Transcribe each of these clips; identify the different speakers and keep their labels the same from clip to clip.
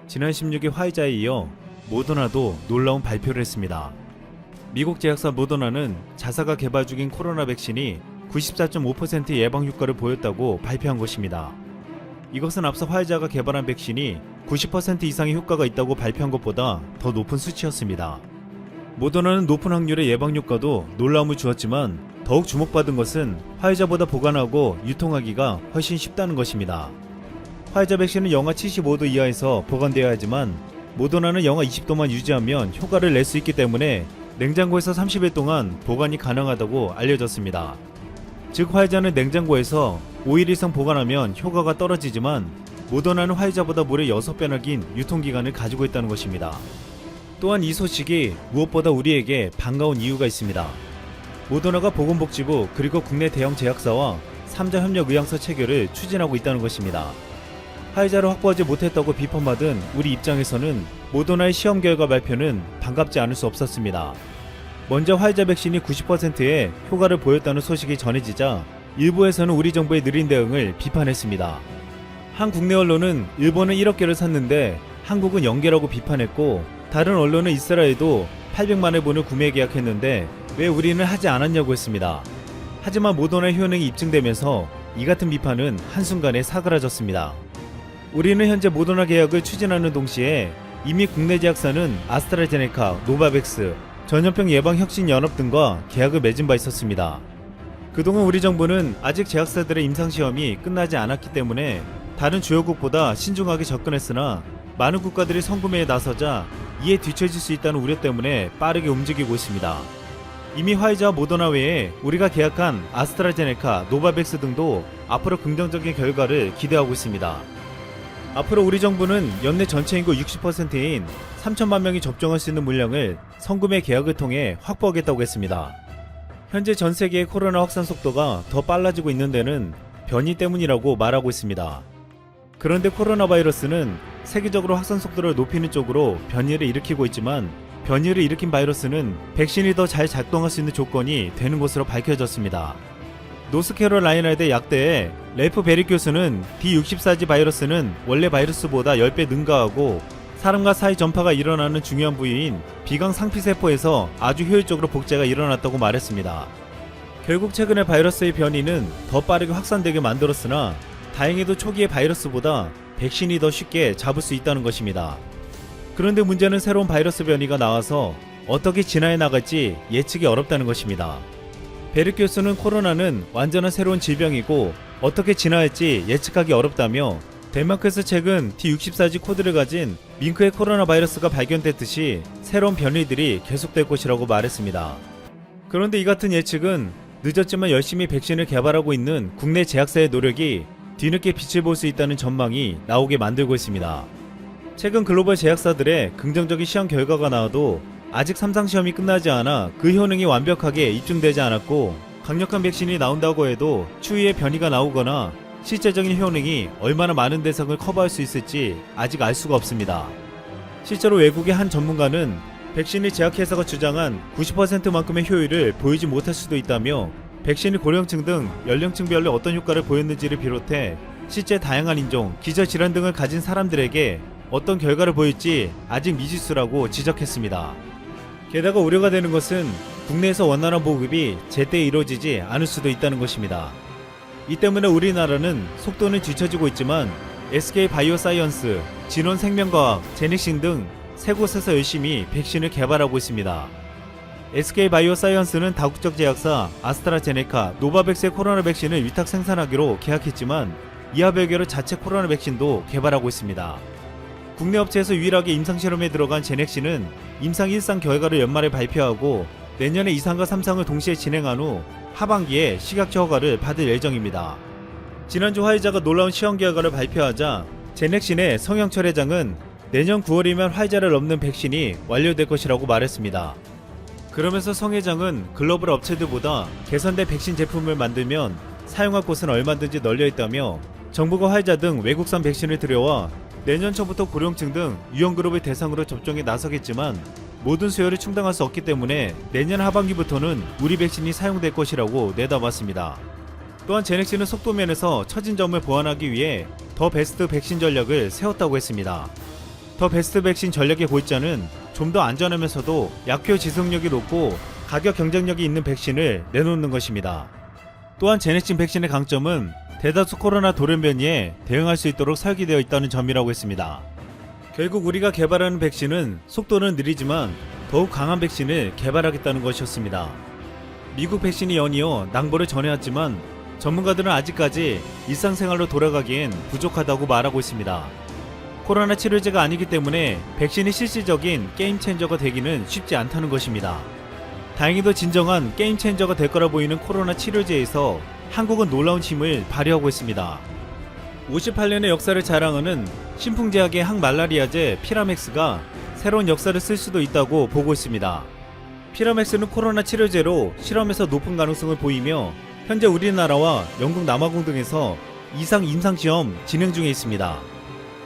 Speaker 1: 지난 16일 화이자에 이어 모더나도 놀라운 발표를 했습니다. 미국 제약사 모더나는 자사가 개발 중인 코로나 백신이 94.5% 예방 효과를 보였다고 발표한 것입니다. 이것은 앞서 화이자가 개발한 백신이 90% 이상의 효과가 있다고 발표한 것보다 더 높은 수치였습니다. 모더나는 높은 확률의 예방 효과도 놀라움을 주었지만 더욱 주목받은 것은 화이자보다 보관하고 유통하기가 훨씬 쉽다는 것입니다. 화이자 백신은 영하 75도 이하에서 보관되어야 하지만 모더나는 영하 20도만 유지하면 효과를 낼 수 있기 때문에 냉장고에서 30일 동안 보관이 가능하다고 알려졌습니다. 즉 화이자는 냉장고에서 5일 이상 보관하면 효과가 떨어지지만 모더나는 화이자보다 무려 6배나 긴 유통기간을 가지고 있다는 것입니다. 또한 이 소식이 무엇보다 우리에게 반가운 이유가 있습니다. 모더나가 보건복지부 그리고 국내 대형 제약사와 3자 협력 의향서 체결을 추진하고 있다는 것입니다. 화이자를 확보하지 못했다고 비판받은 우리 입장에서는 모더나의 시험 결과 발표는 반갑지 않을 수 없었습니다. 먼저 화이자 백신이 90%의 효과를 보였다는 소식이 전해지자 일부에서는 우리 정부의 느린 대응을 비판했습니다. 한 국내 언론은 일본은 1억 개를 샀는데 한국은 0개라고 비판했고 다른 언론은 이스라엘도 800만회 분을 구매 계약했는데 왜 우리는 하지 않았냐고 했습니다. 하지만 모더나의 효능이 입증되면서 이 같은 비판은 한순간에 사그라졌습니다. 우리는 현재 모더나 계약을 추진하는 동시에 이미 국내 제약사는 아스트라제네카, 노바백스, 전염병 예방혁신연합 등과 계약을 맺은 바 있었습니다. 그동안 우리 정부는 아직 제약사들의 임상시험이 끝나지 않았기 때문에 다른 주요국보다 신중하게 접근했으나 많은 국가들이 선구매에 나서자 이에 뒤처질 수 있다는 우려 때문에 빠르게 움직이고 있습니다. 이미 화이자와 모더나 외에 우리가 계약한 아스트라제네카, 노바백스 등도 앞으로 긍정적인 결과를 기대하고 있습니다. 앞으로 우리 정부는 연내 전체 인구 60%인 3천만 명이 접종할 수 있는 물량을 선구매 계약을 통해 확보하겠다고 했습니다. 현재 전 세계의 코로나 확산 속도가 더 빨라지고 있는 데는 변이 때문이라고 말하고 있습니다. 그런데 코로나 바이러스는 세계적으로 확산 속도를 높이는 쪽으로 변이를 일으키고 있지만 변이를 일으킨 바이러스는 백신이 더 잘 작동할 수 있는 조건이 되는 것으로 밝혀졌습니다. 노스캐롤라이나대 약대의 래프 베릭 교수는 D64G 바이러스는 원래 바이러스보다 10배 능가하고 사람과 사이 전파가 일어나는 중요한 부위인 비강 상피세포에서 아주 효율적으로 복제가 일어났다고 말했습니다. 결국 최근의 바이러스의 변이는 더 빠르게 확산되게 만들었으나 다행히도 초기의 바이러스보다 백신이 더 쉽게 잡을 수 있다는 것입니다. 그런데 문제는 새로운 바이러스 변이가 나와서 어떻게 진화해 나갈지 예측이 어렵다는 것입니다. 베르 교수는 코로나는 완전한 새로운 질병이고 어떻게 진화할지 예측하기 어렵다며 덴마크에서 최근 D64G 코드를 가진 밍크의 코로나 바이러스가 발견됐듯이 새로운 변이들이 계속될 것이라고 말했습니다. 그런데 이 같은 예측은 늦었지만 열심히 백신을 개발하고 있는 국내 제약사의 노력이 뒤늦게 빛을 볼 수 있다는 전망이 나오게 만들고 있습니다. 최근 글로벌 제약사들의 긍정적인 시험 결과가 나와도 아직 3상 시험이 끝나지 않아 그 효능이 완벽하게 입증되지 않았고 강력한 백신이 나온다고 해도 추후에 변이가 나오거나 실제적인 효능이 얼마나 많은 대상을 커버할 수 있을지 아직 알 수가 없습니다. 실제로 외국의 한 전문가는 백신의 제약회사가 주장한 90%만큼의 효율을 보이지 못할 수도 있다며 백신이 고령층 등 연령층별로 어떤 효과를 보였는지를 비롯해 실제 다양한 인종, 기저질환 등을 가진 사람들에게 어떤 결과를 보일지 아직 미지수라고 지적했습니다. 게다가 우려가 되는 것은 국내에서 원활한 보급이 제때 이루어지지 않을 수도 있다는 것입니다. 이 때문에 우리나라는 속도는 뒤처지고 있지만 SK바이오사이언스, 진원생명과학, 제닉신 등 세 곳에서 열심히 백신을 개발하고 있습니다. SK바이오사이언스는 다국적 제약사 아스트라제네카, 노바백스의 코로나 백신을 위탁 생산하기로 계약했지만 이하 별개로 자체 코로나 백신도 개발하고 있습니다. 국내 업체에서 유일하게 임상실험에 들어간 제넥신은 임상 1상 결과를 연말에 발표하고 내년에 2상과 3상을 동시에 진행한 후 하반기에 식약처 허가를 받을 예정입니다. 지난주 화이자가 놀라운 시험 결과를 발표하자 제넥신의 성영철 회장은 내년 9월이면 화이자를 넘는 백신이 완료될 것이라고 말했습니다. 그러면서 성 회장은 글로벌 업체들보다 개선된 백신 제품을 만들면 사용할 곳은 얼마든지 널려있다며 정부가 화이자 등 외국산 백신을 들여와 내년 초부터 고령층 등 유형그룹을 대상으로 접종에 나서겠지만 모든 수요를 충당할 수 없기 때문에 내년 하반기부터는 우리 백신이 사용될 것이라고 내다봤습니다. 또한 제넥신은 속도면에서 처진 점을 보완하기 위해 더 베스트 백신 전략을 세웠다고 했습니다. 더 베스트 백신 전략의 골자는 좀 더 안전하면서도 약효 지속력이 높고 가격 경쟁력이 있는 백신을 내놓는 것입니다. 또한 제네신 백신의 강점은 대다수 코로나 돌연변이에 대응할 수 있도록 설계되어 있다는 점이라고 했습니다. 결국 우리가 개발하는 백신은 속도는 느리지만 더욱 강한 백신을 개발하겠다는 것이었습니다. 미국 백신이 연이어 낭보를 전해왔지만 전문가들은 아직까지 일상생활로 돌아가기엔 부족하다고 말하고 있습니다. 코로나 치료제가 아니기 때문에 백신이 실질적인 게임 체인저가 되기는 쉽지 않다는 것입니다. 다행히도 진정한 게임 체인저가 될 거라 보이는 코로나 치료제에서 한국은 놀라운 힘을 발휘하고 있습니다. 58년의 역사를 자랑하는 신풍제약의 항말라리아제 피라맥스가 새로운 역사를 쓸 수도 있다고 보고 있습니다. 피라맥스는 코로나 치료제로 실험에서 높은 가능성을 보이며 현재 우리나라와 영국 남아공 등에서 이상 임상시험 진행 중에 있습니다.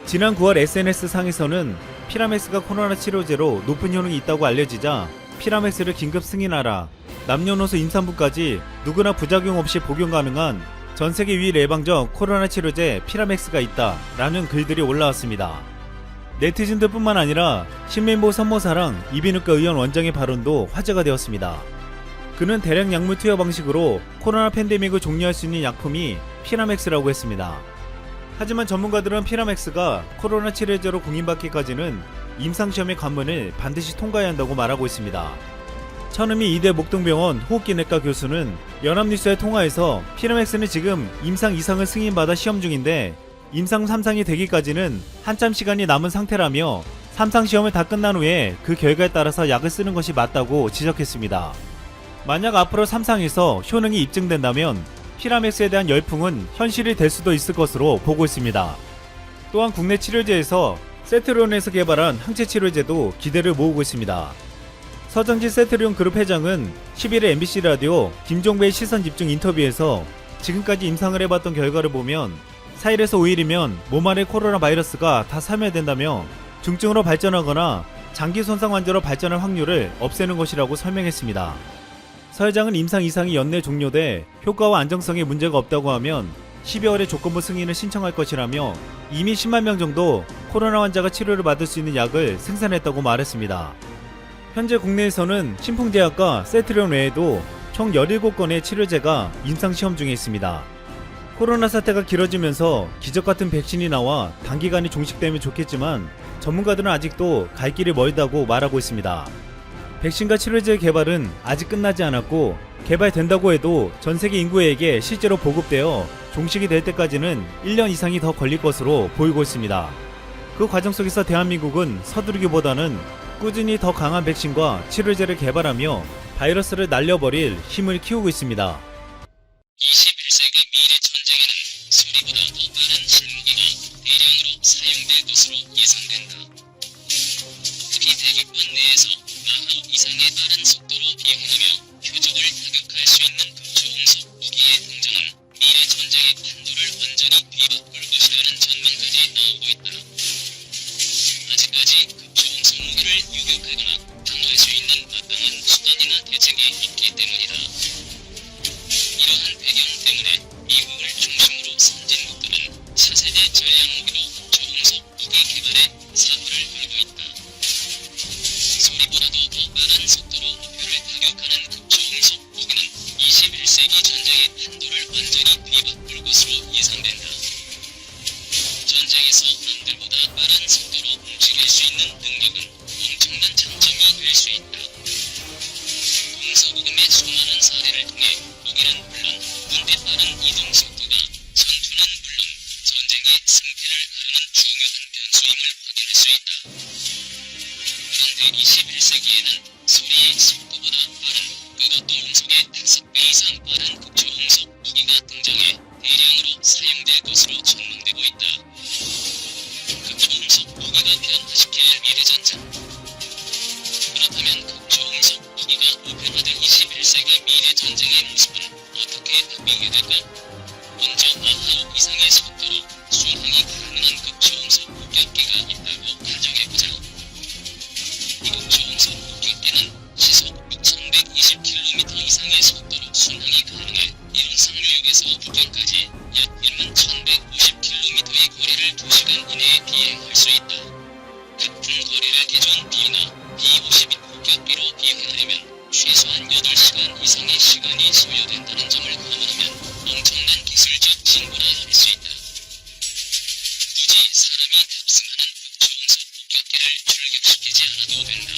Speaker 1: 지난 9월 SNS상에서는 피라맥스가 코로나 치료제로 높은 효능이 있다고 알려지자 피라맥스를 긴급 승인하라, 남녀노소 임산부까지 누구나 부작용 없이 복용 가능한 전세계 유일 예방적 코로나 치료제 피라맥스가 있다 라는 글들이 올라왔습니다. 네티즌들 뿐만 아니라 신민보 선모사랑 이비인후과 의원 원장의 발언도 화제가 되었습니다. 그는 대량 약물 투여 방식으로 코로나 팬데믹을 종료할 수 있는 약품이 피라맥스라고 했습니다. 하지만 전문가들은 피라맥스가 코로나 치료제로 공인받기까지는 임상시험의 관문을 반드시 통과해야 한다고 말하고 있습니다. 천은미 이대 목동병원 호흡기내과 교수는 연합뉴스의 통화에서 피라맥스는 지금 임상 2상을 승인받아 시험 중인데 임상 3상이 되기까지는 한참 시간이 남은 상태라며 3상 시험을 다 끝난 후에 그 결과에 따라서 약을 쓰는 것이 맞다고 지적했습니다. 만약 앞으로 3상에서 효능이 입증된다면 피라맥스에 대한 열풍은 현실이 될 수도 있을 것으로 보고 있습니다. 또한 국내 치료제에서 세트리온에서 개발한 항체 치료제도 기대를 모으고 있습니다. 서정진 세트리온 그룹 회장은 11일 MBC 라디오 김종배의 시선집중 인터뷰에서 지금까지 임상을 해봤던 결과를 보면 4일에서 5일이면 몸 안의 코로나 바이러스가 다 사멸된다며 중증으로 발전하거나 장기 손상 환자로 발전할 확률을 없애는 것이라고 설명했습니다. 서 회장은 임상 2상이 연내 종료돼 효과와 안정성에 문제가 없다고 하면 12월에 조건부 승인을 신청할 것이라며 이미 10만 명 정도 코로나 환자가 치료를 받을 수 있는 약을 생산했다고 말했습니다. 현재 국내에서는 신풍제약과 세트리온 외에도 총 17건의 치료제가 임상시험 중에 있습니다. 코로나 사태가 길어지면서 기적같은 백신이 나와 단기간에 종식되면 좋겠지만 전문가들은 아직도 갈 길이 멀다고 말하고 있습니다. 백신과 치료제 개발은 아직 끝나지 않았고 개발된다고 해도 전세계 인구에게 실제로 보급되어 종식이 될 때까지는 1년 이상이 더 걸릴 것으로 보이고 있습니다. 그 과정 속에서 대한민국은 서두르기보다는 꾸준히 더 강한 백신과 치료제를 개발하며 바이러스를 날려버릴 힘을 키우고 있습니다.
Speaker 2: 21세기 미래 전쟁에는 소리보다 더 빠른 실무기가 대량으로 사용될 것으로 예상된다. 특히 대기권 내에서 마하 이상의 빠른 속도로 비행하며 표적을 타격할 수 있는 극초음속 무기의 등장은 미래 전쟁의 판도를 완전히 뒤바꿀 것이라는 전망까지 나오고 있다. 아직까지 극초음속 무기를 유격하거나 방어할 수 있는 마땅한 수단이나 대책이 없기 때문이다. 이러한 배경 때문에 미국을 중심으로 선진국들은 차세대 전략 무기로 극초음속 무기 개발에 사활을 걸고 있다. 소리보다도 더 빠른 속도로 목표를 타격하는 극초음속 무기는 21세기 전쟁의 판도를 완전히 뒤바꿀 것으로 예상된다. 전쟁에서 남들보다 빠른 속도로 움직일 수 있는 능력은 엄청난 장점이 될 수 있다. 동서고금의 수많은 사례를 통해 무기는 물론 군대 빠른 이동 속도가 전투는 물론 전쟁의 승패를 가르는 중요한 변수임을 확인할 수 있다. 그런데 21세기에는 소리의 속도보다 빠른 그것도 음속의 5배 이상 빠른 극초음속 무기가 등장해 대량으로 사용될 것으로 전망되고 있다. 극초음속 무기가 변화시킬 미래전쟁. 그렇다면 극초음속 무기가 보편화될 21세기 미래전쟁의 모습은 어떻게 바뀌게 될까? 먼저 마하 이상의 속도로 순항이 가능한 극초음속 목격기가 있다고 가정해보자. 이 극초음속 목격기는 시속 6120km 이상의 속도로 순항이 가능해 이론상 뉴욕에서 북경까지 약 11,150km의 거리를 2시간 이내에 비행할 수 있다. 그 시간이 소요된다는 점을 감안하면 엄청난 기술적 진보라 할 수 있다. 굳이 사람이 탑승하는 극초음속 폭격기를 출격시키지 않아도 된다.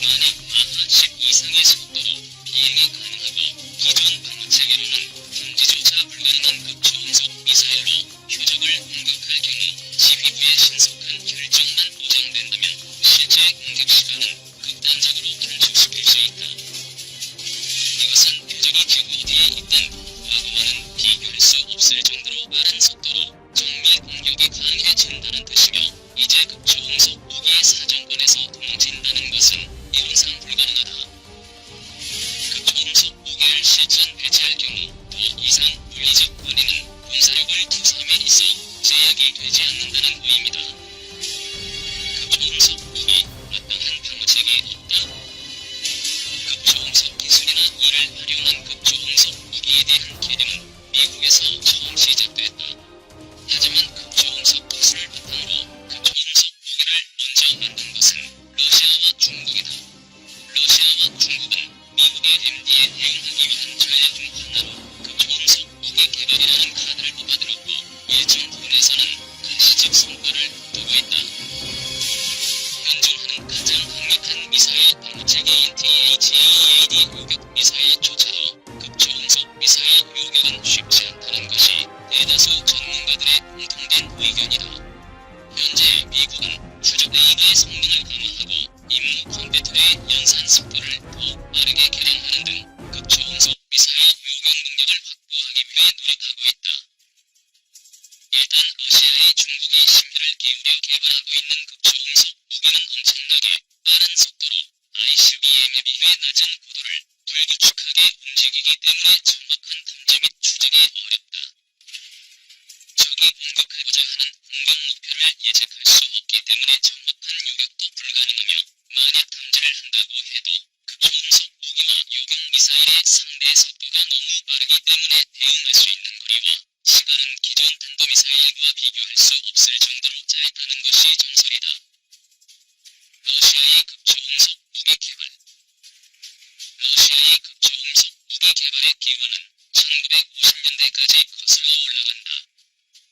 Speaker 2: 만약 마하 10 이상의 속도로 비행이 가능하고 기존 방어체계로는 탐지조차 불가능한 극초음속 미사일로 표적을 공격할 경우 지휘부의 신속한 결정만 보장된다면 실제 공격 시간은 극단적으로 단축시킬 수 있다. 이것은 표적이 지구 어디에 있든 과거와는 비교할 수 없을 정도로 빠른 속도로 정밀 공격이 가능해진다는 뜻이며 이제 극초음속 무기의 사정권에서 도망친다는 것은 이론상 불가능하다. 극초음속 무기를 실전 배치할 경우 더 이상 물리적 거리는 군사력을 투사함에 있어 제약이 되지 않는다는 의미다. 극초음속 무기 마땅한 방어책이 없다. 극초음속 기술이나 이를 활용한 극초음속 무기에 대한 개념은 미국에서 처음 시작됐다. 하지만 극초음속 기술을 바탕으로 극초음속 무기를 먼저 만든 것은 러시아와 중국이다. 러시아와 중국은 미국의 MD에 대응하기 위한 전략 중 하나로 극초음속 무기 개발이라는 카드를 뽑아들었고 일정 부분에서는 가시적 성과를 거두고 있다. 현존하는 가장 강력한 미사일 방어체계인 THAAD 요격 미사일조차도 극초음속 미사일 요격은 쉽지 않다는 것이 대다수 전문가들의 공통된 의견이다. 현재 미국은 추적 레이더의 성능을 강화하고 임무 컴퓨터의 연산 속도를 더욱 빠르게 개량하는 등 극초음속 미사일 요격 능력을 확보하기 위해 노력하고 있다. 일단 러시아의 중국이 심혈을 기울여 개발하고 있는 극초음속 무기는 엄청나게 빠른 속도로 ICBM에 비해 낮은 고도를 불규칙하게 움직이기 때문에 정확한 탐지 및 추적이 어렵다. 적이 공격하고자 하는 공격 목표를 예측할 수 없기 때문에 정확한 요격도 불가능하며 만약 탐지를 한다고 해도 극초음속 무기와 요격 미사일의 상대 속도가 너무 빠르기 때문에 대응할 수 있는 거리와 시간은 기존 탄도미사일과 비교할 수 없을 정도로 짧다는 것이 정설이다. 러시아의 극초음속 무기 개발. 러시아의 극초음속 무기 개발의 기원은 1950년대까지 거슬러 올라간다.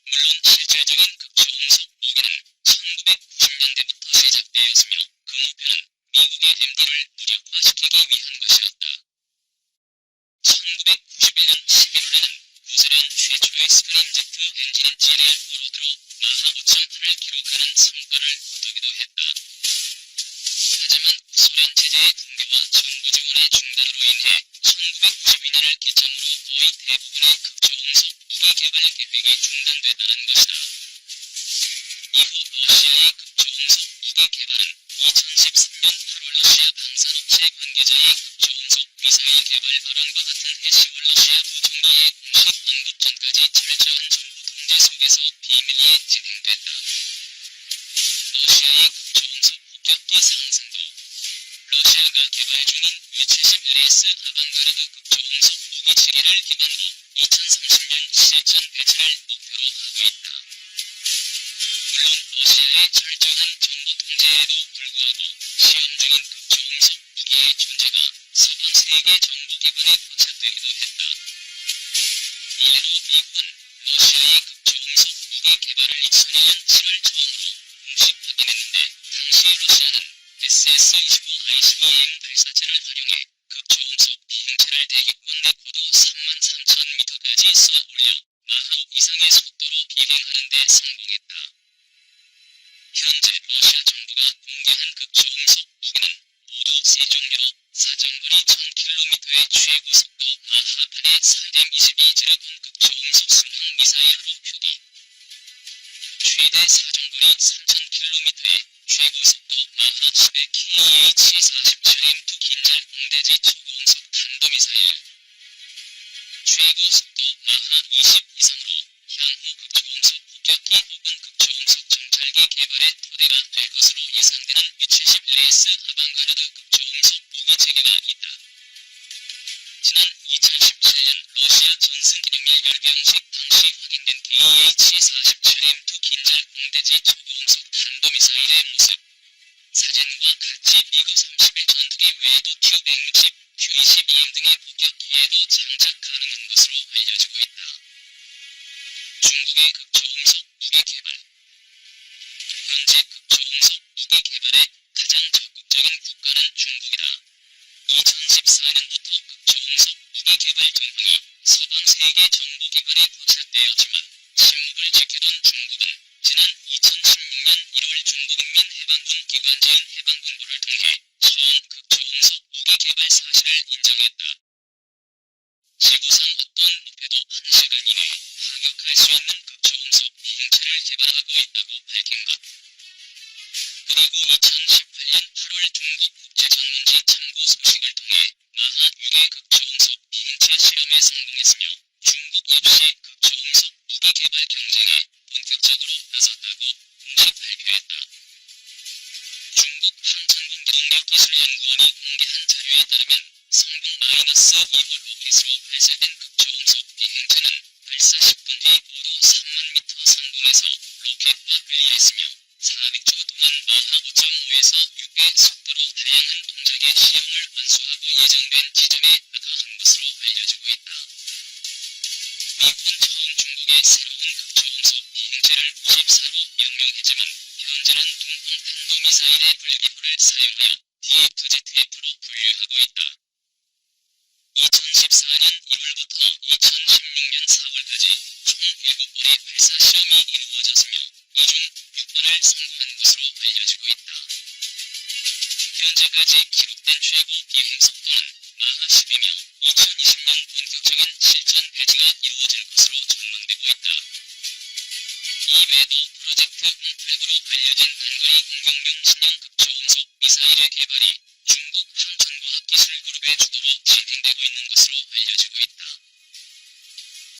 Speaker 2: 물론 실질적인 극초음속 무기는 1990년대부터 시작되었으며 그 목표는 미국의 MD를 무력화시키기 위한 것이었다. 1991년 11월에는 구소련 최초의 스크림제트 엔진인 GRL 포로드로 마하 5.8을 기록하는 성과를 거두기도 했다. 하지만 소련 체제의 붕괴와 정부 지원의 중단으로 인해 1992년을 기점으로 거의 대부분의 극초음속 무기 개발 계획이 중단됐다는 것이다. 이후 러시아의 극초음속 무기 개발은 2013년 8월 러시아 방산업체 관계자의 극초음속 미사일 개발 발언과 같은 해시월 러시아 부총리의 공식 언급 전까지 철저한 정부 통제 속에서 비밀리에 진행됐다. 러시아의 극초음속 폭격기 상승도. 러시아가 개발 중인 U-71S 아방가르드 극초음속 무기 체계를 기반으로 2030년 실전 배치를 목표로 하고 있다. 물론 러시아의 철저한 정보 통제에도 불구하고 시험 중인 극초음속 무기의 존재가 서방 세계 정보 기반에 포착되기도 했다. 이래로 미국은 러시아의 극초음속 무기 개발을 2001년 7월 처음으로 공식 확인했는데 당시 러시아는 SS-25 ICBM 발사체를 활용해 극초음속 비행체를 대기권 내 고도 33,000m까지 쏘아 올려 마하 5 이상의 속도로 비행하는 데 성공했다. 현재 러시아 정부가 공개한 극초음속 무기는 모두 세 종류로 사정거리 1000km의 최고 속도 마하 8의 422제로건 극초음속 순항 미사일로 표기. 최대 사정거리 3000km의 최고 속도 마하 10의 KH-47M2 긴잘 공대지 초고음속 탄도미사일. 최고 속도 마하 20 이상으로 향후 극초음속 폭격기 혹은 극초음속 정찰기 개발의 토대가 될 것으로 예상되는 U-71S 아방가르드 극초음속 무기 체계가 있다. 지난 2017년 러시아 전승기념일 열병식 당시 확인된 KH-47M2 긴잘 공대지 초고음속 탄도미사일의 모습. 사진과 같이 미그 31 전투기 외에도 Q-160, F-22M 등의 폭격기에도 장착 가능한 것으로 알려지고 있다. 중국의 극초음속 무기 개발. 현재 극초음속 무기 개발에 가장 적극적인 국가는 중국이다. 2014년부터 극초음속 무기 개발 정황이 서방 세계 정보기관에 포착되었지만 침묵을 지키던 중국은 지난 2016년 1월 중국인민 해방군 기관지인 해방군부를 통해 처음 극초음속 무기 개발 사실을 인정했다. 지구상 어떤 목표도 1시간 이내 타격할 수 있는 극초음속 비행체를 개발하고 있다고 밝힌 것. 그리고 2018년 8월 중국 국제전문지 참고 소식을 통해 마하 6의 극초음속 비행체 실험에 성공했으며 중국 역시 극초음속 무기 개발 경쟁에 본격적으로 나섰다고 공식 발표했다. 중국 항천공동력기술연구원이 공개한 자료에 따르면 성공 -2호 로켓으로 발사된 극초음속 비행체는 발사 10분 뒤 고도 3만 미터 상공에서 로켓과 분리했으며 400초 동안 마하 5.5에서 6의 속도로 다양한 동작의 시험을 완수하고 예정된 지점에 다가간 것으로 알려지고 있다. 미국은 처음 중국의 새로운 극초음속 비행체를 94로 명명했지만 현재는 동풍 탄도미사일의 불기포를 사용하여 DFZF로 분류하고 있다. 2014년 1월부터 2016년 4월까지 총 7번의 발사 실험이 이루어졌으며 이 중 6번을 성공한 것으로 알려지고 있다. 현재까지 기록된 최고 비행 속도는 마하 10이며 2020년 본격적인 실전 배치가 이루어질 것으로 전망되고 있다. 이외에도 프로젝트 089로 알려진 단거리 공격용 신형 극초음속 미사일의 개발이 중국 항천과학기술그룹의 주도로 진행되고 있는 것으로 알려지고 있다.